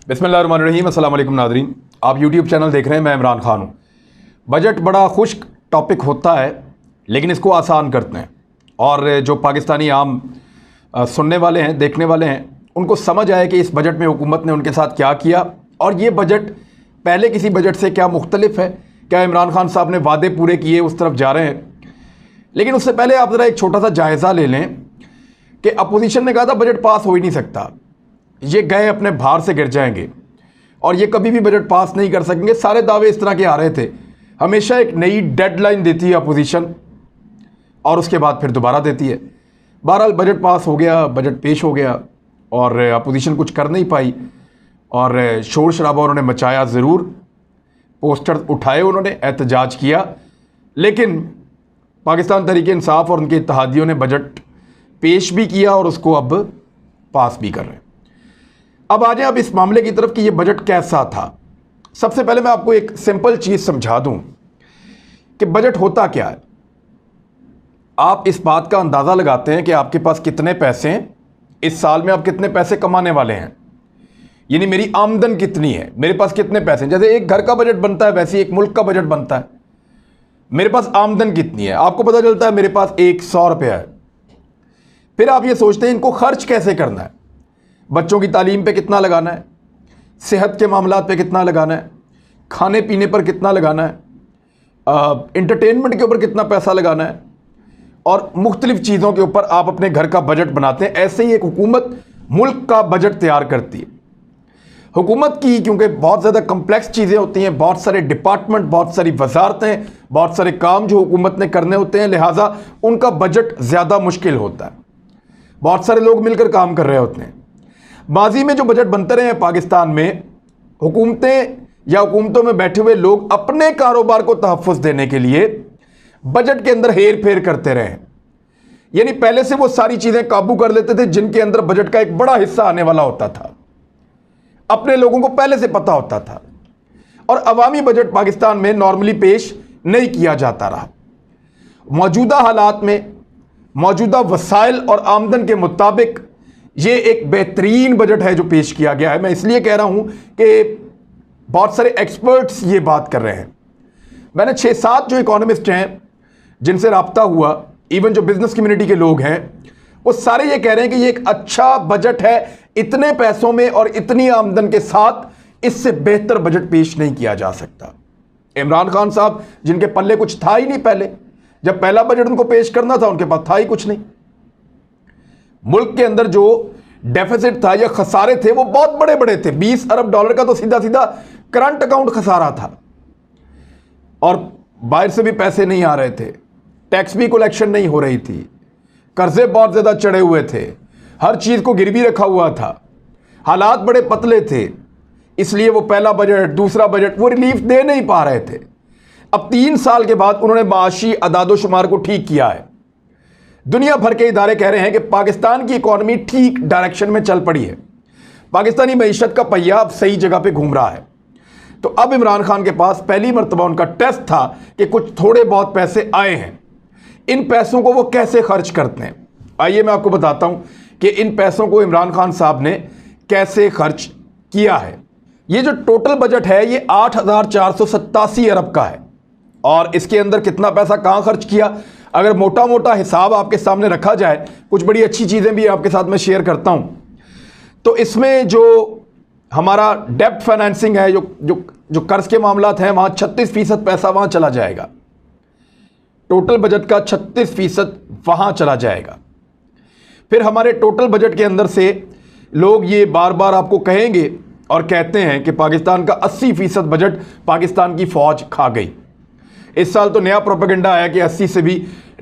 बिस्मिल्लाहिर्रहमानिर्रहीम। अस्सलाम वालेकुम नाज़रीन, आप यूट्यूब चैनल देख रहे हैं। मैं इमरान खान हूँ। बजट बड़ा खुश्क टॉपिक होता है, लेकिन इसको आसान करते हैं और जो पाकिस्तानी आम सुनने वाले हैं, देखने वाले हैं, उनको समझ आए कि इस बजट में हुकूमत ने उनके साथ क्या किया और ये बजट पहले किसी बजट से क्या मुख्तलिफ है। क्या इमरान खान साहब ने वादे पूरे किए, उस तरफ जा रहे हैं। लेकिन उससे पहले आप ज़रा एक छोटा सा जायज़ा ले लें कि अपोजिशन ने कहा था बजट पास हो ही नहीं सकता, ये गए अपने भार से गिर जाएंगे और ये कभी भी बजट पास नहीं कर सकेंगे। सारे दावे इस तरह के आ रहे थे। हमेशा एक नई डेडलाइन देती है अपोजिशन और उसके बाद फिर दोबारा देती है। बहरहाल बजट पास हो गया, बजट पेश हो गया और अपोजिशन कुछ कर नहीं पाई और शोर शराबा उन्होंने मचाया ज़रूर, पोस्टर उठाए उन्होंने, एहतजाज किया, लेकिन पाकिस्तान तहरीक इंसाफ और उनके इत्तेहादियों ने बजट पेश भी किया और उसको अब पास भी कर रहे हैं। अब आ जाए अब इस मामले की तरफ कि ये बजट कैसा था। सबसे पहले मैं आपको एक सिंपल चीज़ समझा दूं कि बजट होता क्या है। आप इस बात का अंदाज़ा लगाते हैं कि आपके पास कितने पैसे हैं, इस साल में आप कितने पैसे कमाने वाले हैं, यानी मेरी आमदन कितनी है, मेरे पास कितने पैसे हैं। जैसे एक घर का बजट बनता है वैसे एक मुल्क का बजट बनता है। मेरे पास आमदन कितनी है, आपको पता चलता है मेरे पास 100 रुपया है। फिर आप ये सोचते हैं इनको खर्च कैसे करना है, बच्चों की तालीम पे कितना लगाना है, सेहत के मामलात पे कितना लगाना है, खाने पीने पर कितना लगाना है, इंटरटेनमेंट के ऊपर कितना पैसा लगाना है और मुख्तलिफ चीज़ों के ऊपर आप अपने घर का बजट बनाते हैं। ऐसे ही एक हुकूमत मुल्क का बजट तैयार करती है। हुकूमत की क्योंकि बहुत ज़्यादा कम्प्लेक्स चीज़ें होती हैं, बहुत सारे डिपार्टमेंट, बहुत सारी वजारतें, बहुत सारे काम जो हुकूमत ने करने होते हैं, लिहाजा उनका बजट ज़्यादा मुश्किल होता है। बहुत सारे लोग मिलकर काम कर रहे होते हैं। माजी में जो बजट बनते रहे हैं पाकिस्तान में, हुकूमतें या हुकूमतों में बैठे हुए लोग अपने कारोबार को तहफ़्फ़ुज़ देने के लिए बजट के अंदर हेर फेर करते रहे। यानी पहले से वो सारी चीज़ें काबू कर लेते थे जिनके अंदर बजट का एक बड़ा हिस्सा आने वाला होता था, अपने लोगों को पहले से पता होता था और अवामी बजट पाकिस्तान में नॉर्मली पेश नहीं किया जाता रहा। मौजूदा हालात में मौजूदा वसाइल और आमदन के मुताबिक ये एक बेहतरीन बजट है जो पेश किया गया है। मैं इसलिए कह रहा हूं कि बहुत सारे एक्सपर्ट्स ये बात कर रहे हैं। मैंने 6-7 जो इकोनॉमिस्ट हैं जिनसे रब्ता हुआ, इवन जो बिजनेस कम्युनिटी के लोग हैं, वो सारे ये कह रहे हैं कि ये एक अच्छा बजट है, इतने पैसों में और इतनी आमदन के साथ इससे बेहतर बजट पेश नहीं किया जा सकता। इमरान खान साहब जिनके पल्ले कुछ था ही नहीं, पहले जब पहला बजट उनको पेश करना था उनके पास था ही कुछ नहीं। मुल्क के अंदर जो डेफिसिट था या खसारे थे वो बहुत बड़े बड़े थे। $20 अरब का तो सीधा सीधा करंट अकाउंट खसारा था और बाहर से भी पैसे नहीं आ रहे थे, टैक्स भी कलेक्शन नहीं हो रही थी, कर्जे बहुत ज्यादा चढ़े हुए थे, हर चीज को गिरवी रखा हुआ था, हालात बड़े पतले थे। इसलिए वो पहला बजट, दूसरा बजट वो रिलीफ दे नहीं पा रहे थे। अब 3 साल के बाद उन्होंने माशी अदादोशुमार को ठीक किया है। दुनिया भर के इदारे कह रहे हैं कि पाकिस्तान की इकॉनमी ठीक डायरेक्शन में चल पड़ी है, पाकिस्तानी मईशत का पहिया अब सही जगह पे घूम रहा है। तो अब इमरान खान के पास पहली मर्तबा उनका टेस्ट था कि कुछ थोड़े बहुत पैसे आए हैं, इन पैसों को वो कैसे खर्च करते हैं। आइए मैं आपको बताता हूं कि इन पैसों को इमरान खान साहब ने कैसे खर्च किया है। ये जो टोटल बजट है ये 8,487 अरब का है और इसके अंदर कितना पैसा कहां खर्च किया, अगर मोटा मोटा हिसाब आपके सामने रखा जाए, कुछ बड़ी अच्छी चीज़ें भी आपके साथ मैं शेयर करता हूं। तो इसमें जो हमारा डेब्ट फाइनेंसिंग है, जो कर्ज के मामलात हैं, वहां 36% पैसा वहां चला जाएगा। टोटल बजट का 36% वहां चला जाएगा। फिर हमारे टोटल बजट के अंदर से लोग ये बार बार आपको कहेंगे और कहते हैं कि पाकिस्तान का 80% बजट पाकिस्तान की फौज खा गई। इस साल तो नया प्रोपेगेंडा आया कि 80 से भी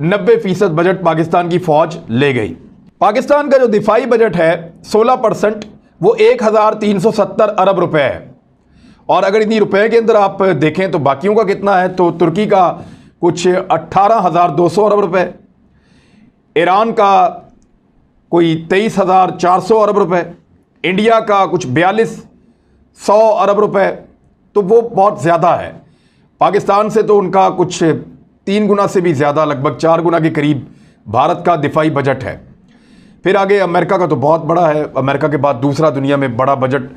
90% बजट पाकिस्तान की फौज ले गई। पाकिस्तान का जो दिफाई बजट है 16%, वो 1,370 अरब रुपए है और अगर इन्हीं रुपए के अंदर आप देखें तो बाकियों का कितना है, तो तुर्की का कुछ 18,200 अरब रुपए, ईरान का कोई 23,400 अरब रुपए, इंडिया का कुछ 4,200 अरब रुपए, तो वो बहुत ज़्यादा है। पाकिस्तान से तो उनका कुछ 3 गुना से भी ज़्यादा, लगभग 4 गुना के करीब भारत का दिफाई बजट है। फिर आगे अमेरिका का तो बहुत बड़ा है, अमेरिका के बाद दूसरा दुनिया में बड़ा बजट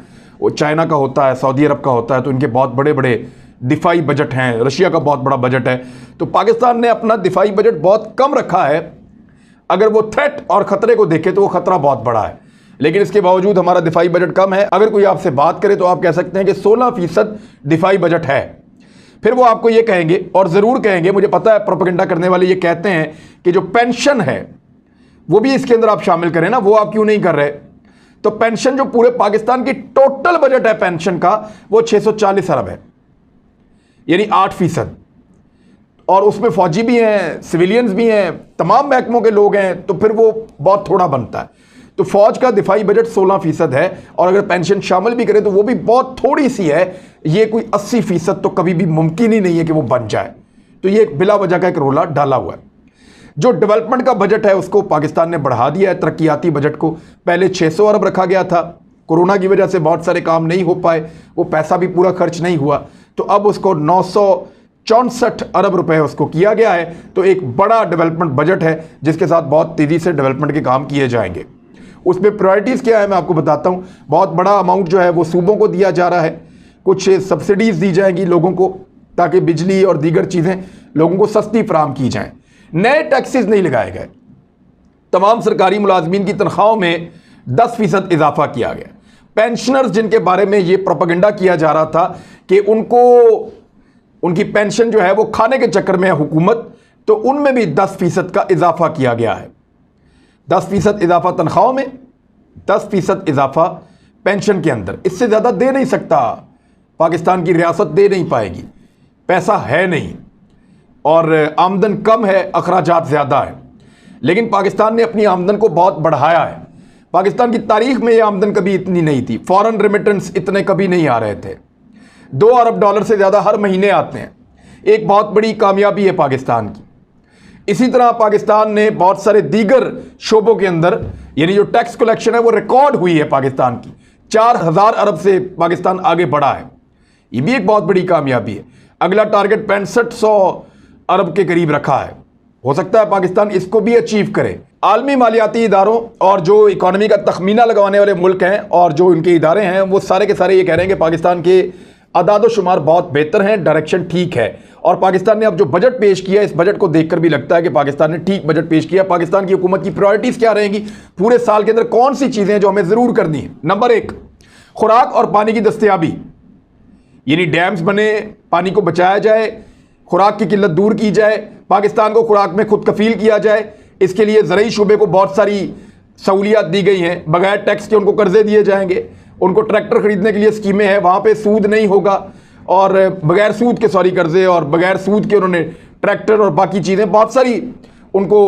वो चाइना का होता है, सऊदी अरब का होता है, तो इनके बहुत बड़े बड़े दिफाई बजट हैं, रशिया का बहुत बड़ा बजट है। तो पाकिस्तान ने अपना दिफाई बजट बहुत कम रखा है। अगर वो थ्रेट और ख़तरे को देखे तो वो ख़तरा बहुत बड़ा है, लेकिन इसके बावजूद हमारा दिफाई बजट कम है। अगर कोई आपसे बात करे तो आप कह सकते हैं कि 16% दिफाई बजट है। फिर वो आपको ये कहेंगे, और ज़रूर कहेंगे, मुझे पता है प्रोपेगेंडा करने वाले ये कहते हैं कि जो पेंशन है वो भी इसके अंदर आप शामिल करें ना, वो आप क्यों नहीं कर रहे। तो पेंशन जो पूरे पाकिस्तान की टोटल बजट है पेंशन का, वो 640 अरब है, यानी 8%। और उसमें फौजी भी हैं, सिविलियंस भी हैं, तमाम महकमों के लोग हैं, तो फिर वो बहुत थोड़ा बनता है। तो फौज का दिफाई बजट 16% है, और अगर पेंशन शामिल भी करें तो वो भी बहुत थोड़ी सी है। ये कोई 80% तो कभी भी मुमकिन ही नहीं है कि वो बन जाए। तो ये बिला वजह का एक रोला डाला हुआ है। जो डेवलपमेंट का बजट है उसको पाकिस्तान ने बढ़ा दिया है, तरक्याती बजट को। पहले 600 अरब रखा गया था, कोरोना की वजह से बहुत सारे काम नहीं हो पाए, वो पैसा भी पूरा खर्च नहीं हुआ, तो अब उसको 964 अरब रुपए उसको किया गया है। तो एक बड़ा डेवलपमेंट बजट है जिसके साथ बहुत तेज़ी से डेवलपमेंट के काम किए जाएंगे। उसमें प्रायोरिटीज़ क्या है मैं आपको बताता हूँ। बहुत बड़ा अमाउंट जो है वो सूबों को दिया जा रहा है, कुछ सब्सिडीज़ दी जाएंगी लोगों को, ताकि बिजली और दीगर चीज़ें लोगों को सस्ती फराम की जाएँ। नए टैक्सेस नहीं लगाए गए, तमाम सरकारी मुलाजमीन की तनख्वाहों में 10% इजाफा किया गया। पेंशनर्स जिनके बारे में ये प्रोपेगेंडा किया जा रहा था कि उनको उनकी पेंशन जो है वो खाने के चक्कर में है हुकूमत, तो उनमें भी 10% का इजाफा किया गया है। 10% इजाफा तनख्वाहों में, 10% इजाफा पेंशन के अंदर। इससे ज़्यादा दे नहीं सकता पाकिस्तान की रियासत, दे नहीं पाएगी, पैसा है नहीं, और आमदन कम है, अखराजात ज़्यादा है। लेकिन पाकिस्तान ने अपनी आमदन को बहुत बढ़ाया है। पाकिस्तान की तारीख में ये आमदन कभी इतनी नहीं थी, फॉरेन रेमिटेंस इतने कभी नहीं आ रहे थे। 2 अरब डॉलर से ज़्यादा हर महीने आते हैं, एक बहुत बड़ी कामयाबी है पाकिस्तान की। इसी तरह पाकिस्तान ने बहुत सारे दीगर शोबों के अंदर, यानी जो टैक्स कलेक्शन है वो रिकॉर्ड हुई है पाकिस्तान की, 4000 अरब से पाकिस्तान आगे बढ़ा है, ये भी एक बहुत बड़ी कामयाबी है। अगला टारगेट 6500 अरब के करीब रखा है, हो सकता है पाकिस्तान इसको भी अचीव करे। आलमी मालियाती इदारों और जो इकॉनमी का तखमीना लगाने वाले मुल्क हैं और जो इनके इदारे हैं, वो सारे के सारे ये कह रहे हैं कि पाकिस्तान के अदाद शुमार बहुत बेहतर हैं, डायरेक्शन ठीक है। और पाकिस्तान ने अब जो बजट पेश किया, इस बजट को देखकर भी लगता है कि पाकिस्तान ने ठीक बजट पेश किया। पाकिस्तान की हुकूमत की प्रायोरिटीज़ क्या रहेंगी, पूरे साल के अंदर कौन सी चीज़ें हैं जो हमें ज़रूर करनी है। नंबर 1, खुराक और पानी की दस्तयाबी, यानी डैम्स बने, पानी को बचाया जाए, खुराक की किल्लत दूर की जाए, पाकिस्तान को खुराक में खुद कफील किया जाए। इसके लिए ज़रूरी शोबे को बहुत सारी सहूलियात दी गई हैं, बगैर टैक्स के उनको कर्जे दिए जाएंगे, उनको ट्रैक्टर खरीदने के लिए स्कीमें हैं, वहाँ पे सूद नहीं होगा, और बगैर सूद के कर्जे, और बगैर सूद के उन्होंने ट्रैक्टर और बाकी चीज़ें बहुत सारी उनको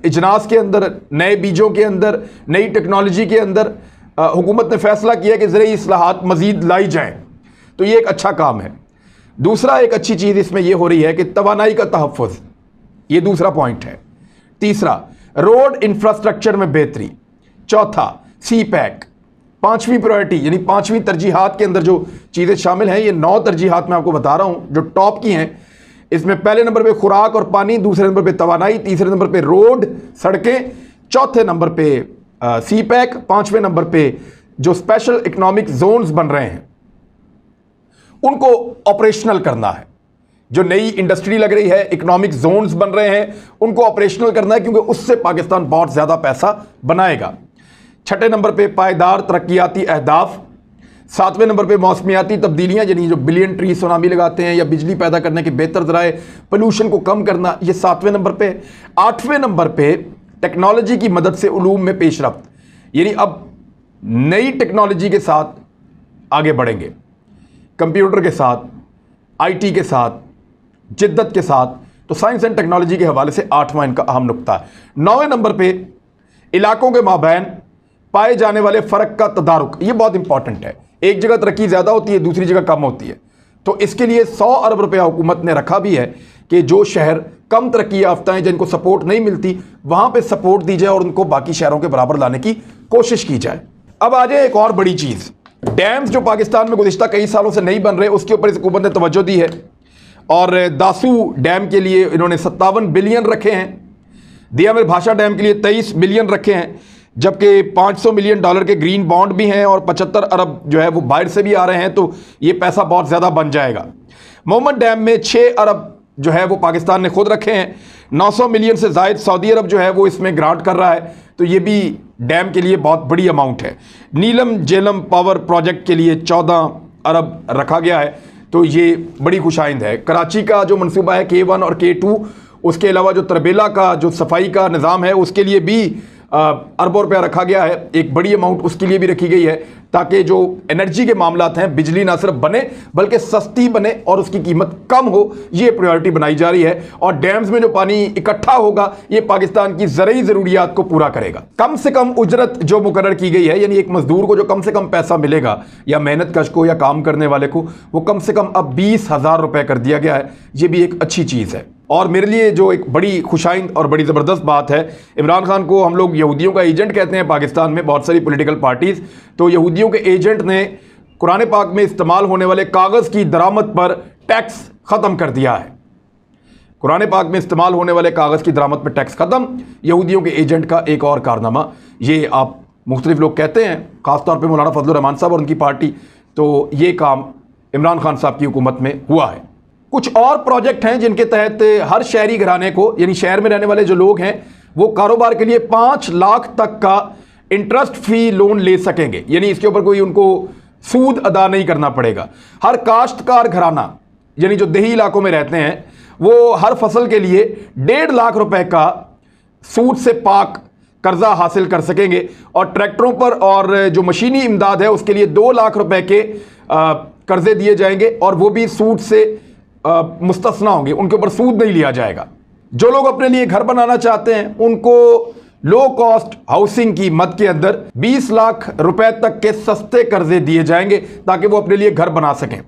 इजनास के अंदर, नए बीजों के अंदर, नई टेक्नोलॉजी के अंदर हुकूमत ने फैसला किया कि ज़रूरी इस्लाहात मज़ीद लाई जाएँ। तो ये एक अच्छा काम है। दूसरा एक अच्छी चीज़ इसमें यह हो रही है कि तवानाई का तहफ़्फ़ुज़, ये दूसरा पॉइंट है। तीसरा, रोड इंफ्रास्ट्रक्चर में बेहतरी। चौथा, सी पैक। 5वीं प्रायोरिटी, यानी 5वीं तरजीहात के अंदर जो चीज़ें शामिल हैं, ये 9 तरजीहात मैं आपको बता रहा हूँ जो टॉप की हैं। इसमें पहले नंबर पे खुराक और पानी, दूसरे नंबर पे तवानाई, तीसरे नंबर पे रोड सड़कें, चौथे नंबर पे सी पैक, 5वें नंबर पे जो स्पेशल इकोनॉमिक जोन्स बन रहे हैं उनको ऑपरेशनल करना है। जो नई इंडस्ट्री लग रही है, इकोनॉमिक जोन्स बन रहे हैं, उनको ऑपरेशनल करना है, क्योंकि उससे पाकिस्तान बहुत ज़्यादा पैसा बनाएगा। 6ठे नंबर पे पायदार तरक्याती अहदाफ। 7वें नंबर पे मौसमियाती तब्दीलियाँ, यानी जो बिलियन ट्री सुनामी लगाते हैं या बिजली पैदा करने के बेहतर ज़राए, पोल्यूशन को कम करना, ये 7वें नंबर पे। 8वें नंबर पे टेक्नोलॉजी की मदद से उलूम में पेशरफ्त, यानी अब नई टेक्नोलॉजी के साथ आगे बढ़ेंगे, कंप्यूटर के साथ, आईटी के साथ, जिद्दत के साथ। तो साइंस एंड टेक्नोलॉजी के हवाले से 8वां इनका अहम नुक्ता है। 9वें नंबर पे इलाकों के माबैन पाए जाने वाले फ़र्क का तदारुक, ये बहुत इंपॉर्टेंट है। एक जगह तरक्की ज़्यादा होती है, दूसरी जगह कम होती है, तो इसके लिए 100 अरब रुपया हुकूमत ने रखा भी है कि जो शहर कम तरक्की याफ्ता हैं, जिनको सपोर्ट नहीं मिलती, वहाँ पर सपोर्ट दी जाए और उनको बाकी शहरों के बराबर लाने की कोशिश की जाए। अब आ जाए एक और बड़ी चीज़, डैम्स जो पाकिस्तान में गुज़िश्ता कई सालों से नहीं बन रहे, उसके ऊपर इस हुकूमत ने तवज्जो दी है। और दासू डैम के लिए इन्होंने 57 बिलियन रखे हैं, दिया में भाषा डैम के लिए 23 बिलियन रखे हैं, जबकि 500 मिलियन डॉलर के ग्रीन बॉन्ड भी हैं और 75 अरब जो है वो बाहर से भी आ रहे हैं, तो ये पैसा बहुत ज़्यादा बन जाएगा। मोहम्मद डैम में 6 अरब जो है वो पाकिस्तान ने खुद रखे हैं, 900 मिलियन से ज़ायद सऊदी अरब जो है वो इसमें ग्रांट कर रहा है, तो ये भी डैम के लिए बहुत बड़ी अमाउंट है। नीलम जेलम पावर प्रोजेक्ट के लिए 14 अरब रखा गया है, तो ये बड़ी खुशाइंद है। कराची का जो मंसूबा है K1 और K2, उसके अलावा जो तरबेला का जो सफाई का निज़ाम है उसके लिए भी अरबों रुपया रखा गया है, एक बड़ी अमाउंट उसके लिए भी रखी गई है, ताकि जो एनर्जी के मामलात हैं, बिजली ना सिर्फ बने बल्कि सस्ती बने और उसकी कीमत कम हो, ये प्रायोरिटी बनाई जा रही है। और डैम्स में जो पानी इकट्ठा होगा ये पाकिस्तान की ज़रूरी ज़रूरियात को पूरा करेगा। कम से कम उजरत जो मुकर्रर की गई है, यानी एक मजदूर को जो कम से कम पैसा मिलेगा या मेहनत कश को या काम करने वाले को, वो कम से कम अब 20,000 रुपये कर दिया गया है। ये भी एक अच्छी चीज़ है। और मेरे लिए जो एक बड़ी खुशाइंद और बड़ी ज़बरदस्त बात है, इमरान खान को हम लोग यहूदियों का एजेंट कहते हैं पाकिस्तान में, बहुत सारी पॉलिटिकल पार्टीज़, तो यहूदियों के एजेंट ने कुरान पाक में इस्तेमाल होने वाले कागज़ की दरामद पर टैक्स ख़त्म कर दिया है। कुरान पाक में इस्तेमाल होने वाले कागज़ की दरामद पर टैक्स ख़त्म, यहूदियों के एजेंट का एक और कारनामा। ये आप मुख्तलिफ लोग कहते हैं, ख़ासतौर पर मौलाना फजलुर रहमान साहब और उनकी पार्टी, तो ये काम इमरान खान साहब की हुकूमत में हुआ है। कुछ और प्रोजेक्ट हैं जिनके तहत हर शहरी घराने को, यानी शहर में रहने वाले जो लोग हैं, वो कारोबार के लिए 5 लाख तक का इंटरेस्ट फ्री लोन ले सकेंगे, यानी इसके ऊपर कोई उनको सूद अदा नहीं करना पड़ेगा। हर काश्तकार घराना, यानी जो देही इलाकों में रहते हैं, वो हर फसल के लिए 1.5 लाख रुपए का सूद से पाक कर्जा हासिल कर सकेंगे। और ट्रैक्टरों पर और जो मशीनी इमदाद है उसके लिए 2 लाख रुपए के कर्जे दिए जाएंगे, और वो भी सूद से मुस्तस्ना होंगे, उनके ऊपर सूद नहीं लिया जाएगा। जो लोग अपने लिए घर बनाना चाहते हैं उनको लो कॉस्ट हाउसिंग की मद के अंदर 20 लाख रुपए तक के सस्ते कर्जे दिए जाएंगे ताकि वो अपने लिए घर बना सकें।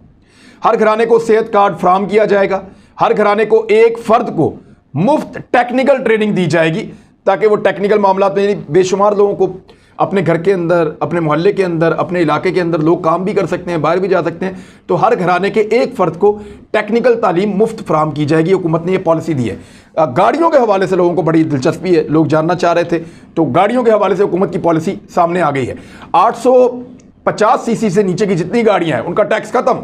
हर घराने को सेहत कार्ड फराहम किया जाएगा। हर घराने को एक फर्द को मुफ्त टेक्निकल ट्रेनिंग दी जाएगी ताकि वो टेक्निकल मामला में, यानी बेशुमार लोगों को अपने घर के अंदर, अपने मोहल्ले के अंदर, अपने इलाके के अंदर लोग काम भी कर सकते हैं, बाहर भी जा सकते हैं, तो हर घराने के एक फ़र्द को टेक्निकल तालीम मुफ्त फराहम की जाएगी। हुकूमत ने यह पॉलिसी दी है। गाड़ियों के हवाले से लोगों को बड़ी दिलचस्पी है, लोग जानना चाह रहे थे, तो गाड़ियों के हवाले से हुकूमत की पॉलिसी सामने आ गई है। 850 सीसी से नीचे की जितनी गाड़ियाँ हैं उनका टैक्स ख़त्म।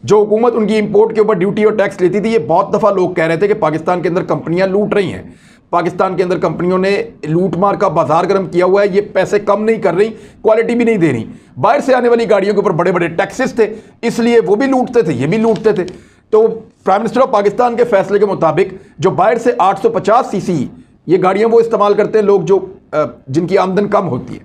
जो हुकूमत उनकी इंपोर्ट के ऊपर ड्यूटी और टैक्स लेती थी, ये बहुत दफ़ा लोग कह रहे थे कि पाकिस्तान के अंदर कंपनियां लूट रही हैं, पाकिस्तान के अंदर कंपनियों ने लूट मार का बाजार गर्म किया हुआ है, ये पैसे कम नहीं कर रही, क्वालिटी भी नहीं दे रही। बाहर से आने वाली गाड़ियों के ऊपर बड़े बड़े टैक्सेस थे, इसलिए वो भी लूटते थे, ये भी लूटते थे। तो प्राइम मिनिस्टर ऑफ पाकिस्तान के फैसले के मुताबिक जो बाहर से 850 सीसी ये गाड़ियाँ वो इस्तेमाल करते हैं लोग जो जिनकी आमदन कम होती है।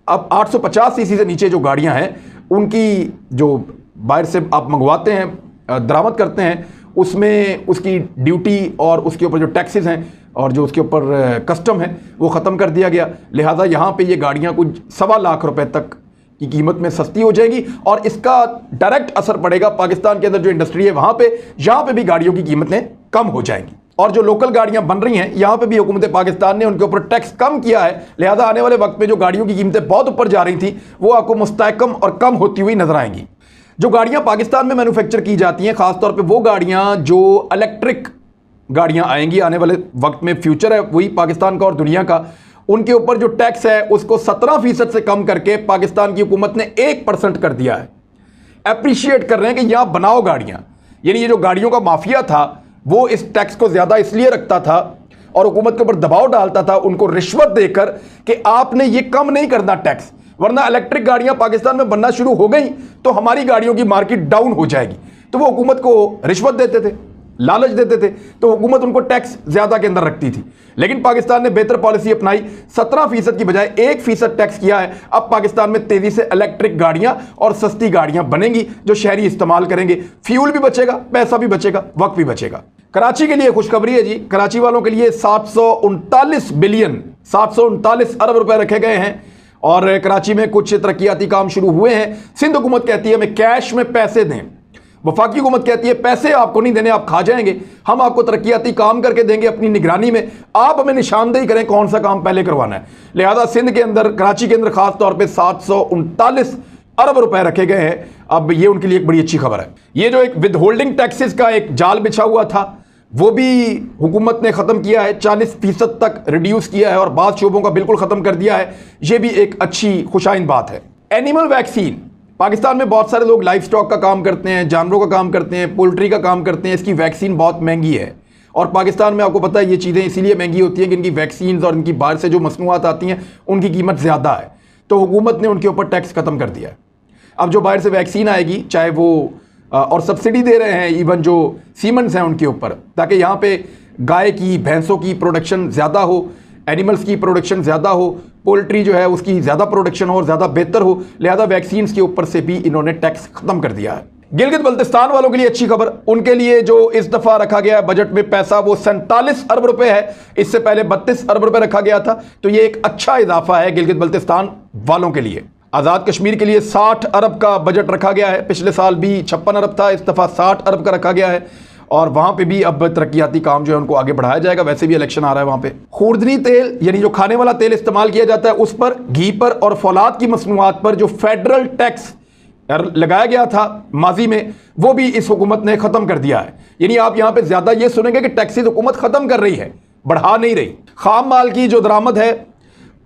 अब 850 सीसी से नीचे जो गाड़ियाँ हैं उनकी जो बाहर से आप मंगवाते हैं, दरामद करते हैं, उसमें उसकी ड्यूटी और उसके ऊपर जो टैक्सेस हैं और जो उसके ऊपर कस्टम है वो ख़त्म कर दिया गया। लिहाजा यहाँ पे ये गाड़ियाँ कुछ 1.25 लाख रुपए तक की कीमत में सस्ती हो जाएगी और इसका डायरेक्ट असर पड़ेगा पाकिस्तान के अंदर जो इंडस्ट्री है वहाँ पे, यहाँ पे भी गाड़ियों की कीमतें कम हो जाएंगी। और जो लोकल गाड़ियाँ बन रही हैं यहाँ पे भी हुकूमत पाकिस्तान ने उनके ऊपर टैक्स कम किया है। लिहाजा आने वाले वक्त में जो गाड़ियों की कीमतें बहुत ऊपर जा रही थी वो आपको मुस्तहकम और कम होती हुई नजर आएंगी। जो गाड़ियाँ पाकिस्तान में मैन्युफैक्चर की जाती हैं, ख़ासतौर पर वो गाड़ियाँ जो इलेक्ट्रिक गाड़ियाँ आएंगी आने वाले वक्त में, फ्यूचर है वही पाकिस्तान का और दुनिया का, उनके ऊपर जो टैक्स है उसको 17% से कम करके पाकिस्तान की हुकूमत ने 1% कर दिया है। अप्रिशिएट कर रहे हैं कि यहाँ बनाओ गाड़ियाँ, यानी ये जो गाड़ियों का माफिया था वो इस टैक्स को ज़्यादा इसलिए रखता था और हुकूमत के ऊपर दबाव डालता था उनको रिश्वत देकर कि आपने ये कम नहीं करना टैक्स, वरना इलेक्ट्रिक गाड़ियाँ पाकिस्तान में बनना शुरू हो गई तो हमारी गाड़ियों की मार्केट डाउन हो जाएगी। तो वो हुकूमत को रिश्वत देते थे, लालच देते थे, तो हुकूमत उनको टैक्स ज़्यादा के अंदर रखती थी। लेकिन पाकिस्तान ने बेहतर पॉलिसी अपनाई, 17% की बजाय 1% टैक्स किया है। अब पाकिस्तान में तेज़ी से इलेक्ट्रिक गाड़ियाँ और सस्ती गाड़ियाँ बनेंगी जो शहरी इस्तेमाल करेंगे। फ्यूल भी बचेगा, पैसा भी बचेगा, वक्त भी बचेगा। कराची के लिए खुशखबरी है जी, कराची वालों के लिए 739 अरब रुपए रखे गए हैं और कराची में कुछ तरक्याती काम शुरू हुए हैं। सिंध हुकूमत कहती है हमें कैश में पैसे दें, वफाकी हुकूमत कहती है पैसे आपको नहीं देने, आप खा जाएंगे, हम आपको तरक्याती काम करके देंगे अपनी निगरानी में, आप हमें निशानदेही करें कौन सा काम पहले करवाना है। लिहाजा सिंध के अंदर, कराची के अंदर खास तौर पे 739 अरब रुपए रखे गए हैं। अब ये उनके लिए एक बड़ी अच्छी खबर है। ये जो एक विद होल्डिंग टैक्सेस का एक जाल बिछा हुआ था वो भी हुकूमत ने ख़त्म किया है, 40% तक रिड्यूस किया है और बाद शोबों का बिल्कुल ख़त्म कर दिया है। ये भी एक अच्छी खुशाइन बात है। एनिमल वैक्सीन, पाकिस्तान में बहुत सारे लोग लाइफ स्टॉक का काम करते हैं, जानवरों का काम करते हैं, पोल्ट्री का काम करते हैं। इसकी वैक्सीन बहुत महंगी है और पाकिस्तान में आपको पता है ये चीज़ें इसीलिए महंगी होती हैं कि इनकी वैक्सीन और इनकी बाहर से जो मसनूआत आती हैं उनकी कीमत ज़्यादा है, तो हुकूमत ने उनके ऊपर टैक्स ख़त्म कर दिया है। अब जो बाहर से वैक्सीन आएगी, चाहे वो और सब्सिडी दे रहे हैं इवन जो सीमेंट्स हैं उनके ऊपर, ताकि यहाँ पे गाय की, भैंसों की प्रोडक्शन ज़्यादा हो, एनिमल्स की प्रोडक्शन ज़्यादा हो, पोल्ट्री जो है उसकी ज़्यादा प्रोडक्शन हो और ज़्यादा बेहतर हो, लिहाजा वैक्सीन के ऊपर से भी इन्होंने टैक्स ख़त्म कर दिया है। गिलगित बल्तिस्तान वालों के लिए अच्छी खबर, उनके लिए जो इस दफ़ा रखा गया है बजट में पैसा वो 47 अरब रुपए है, इससे पहले 32 अरब रुपए रखा गया था, तो ये एक अच्छा इजाफा है गिलगित बल्तिस्तान वालों के लिए। आज़ाद कश्मीर के लिए 60 अरब का बजट रखा गया है, पिछले साल भी 56 अरब था, इस दफ़ा 60 अरब का रखा गया है और वहाँ पे भी अब तरक्याती काम जो है उनको आगे बढ़ाया जाएगा। वैसे भी इलेक्शन आ रहा है वहाँ पे। खुर्दनी तेल यानी जो खाने वाला तेल इस्तेमाल किया जाता है उस पर, घी पर और फौलाद की मसनूआत पर जो फेडरल टैक्स लगाया गया था माजी में, वो भी इस हुकूमत ने ख़त्म कर दिया है। यानी आप यहाँ पे ज़्यादा ये सुनेंगे कि टैक्सेस हुकूमत ख़त्म कर रही है, बढ़ा नहीं रही। खाम माल की जो दरामद है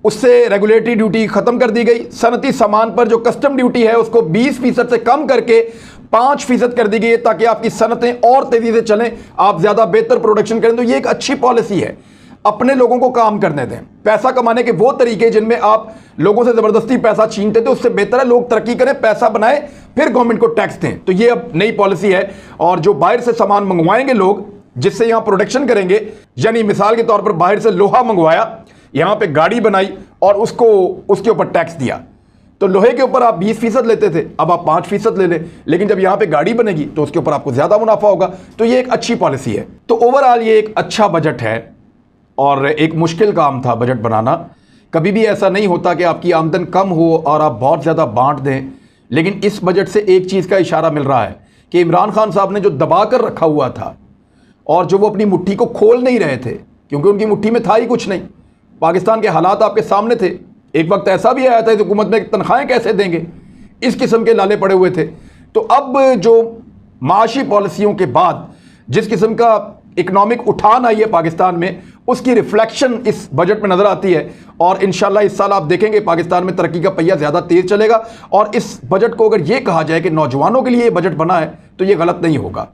उससे रेगुलेटरी ड्यूटी खत्म कर दी गई। सनती सामान पर जो कस्टम ड्यूटी है उसको 20% से कम करके 5% कर दी गई है, ताकि आपकी सनतें और तेजी से चलें, आप ज्यादा बेहतर प्रोडक्शन करें। तो ये एक अच्छी पॉलिसी है। अपने लोगों को काम करने दें। पैसा कमाने के वो तरीके जिनमें आप लोगों से जबरदस्ती पैसा छीनते थे उससे बेहतर है लोग तरक्की करें, पैसा बनाएं, फिर गवर्नमेंट को टैक्स दें। तो ये अब नई पॉलिसी है और जो बाहर से सामान मंगवाएंगे लोग जिससे यहां प्रोडक्शन करेंगे, यानी मिसाल के तौर पर बाहर से लोहा मंगवाया, यहां पे गाड़ी बनाई और उसको उसके ऊपर टैक्स दिया, तो लोहे के ऊपर आप 20% लेते थे, अब आप 5% ले लें, लेकिन जब यहां पे गाड़ी बनेगी तो उसके ऊपर आपको ज्यादा मुनाफा होगा। तो ये एक अच्छी पॉलिसी है। तो ओवरऑल ये एक अच्छा बजट है और एक मुश्किल काम था बजट बनाना। कभी भी ऐसा नहीं होता कि आपकी आमदन कम हो और आप बहुत ज़्यादा बांट दें, लेकिन इस बजट से एक चीज़ का इशारा मिल रहा है कि इमरान खान साहब ने जो दबा कर रखा हुआ था और जो वो अपनी मुट्ठी को खोल नहीं रहे थे, क्योंकि उनकी मुट्ठी में था ही कुछ नहीं, पाकिस्तान के हालात आपके सामने थे। एक वक्त ऐसा भी आया था इस हुकूमत में तनख्वाहें कैसे देंगे, इस किस्म के लाले पड़े हुए थे। तो अब जो माशी पॉलिसियों के बाद जिस किस्म का इकनॉमिक उठान आई है पाकिस्तान में, उसकी रिफ्लेक्शन इस बजट में नजर आती है और इंशाल्लाह इस साल आप देखेंगे पाकिस्तान में तरक्की का पहिया ज़्यादा तेज चलेगा। और इस बजट को अगर ये कहा जाए कि नौजवानों के लिए ये बजट बना है तो ये गलत नहीं होगा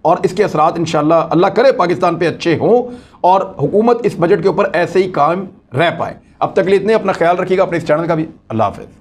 और इसके असरात इंशाल्लाह अल्लाह करे पाकिस्तान पे अच्छे हों और हुकूमत इस बजट के ऊपर ऐसे ही कायम रह पाए। अब तक के लिए इतने, अपना ख्याल रखिएगा, अपने इस चैनल का भी। अल्लाह हाफ़िज़।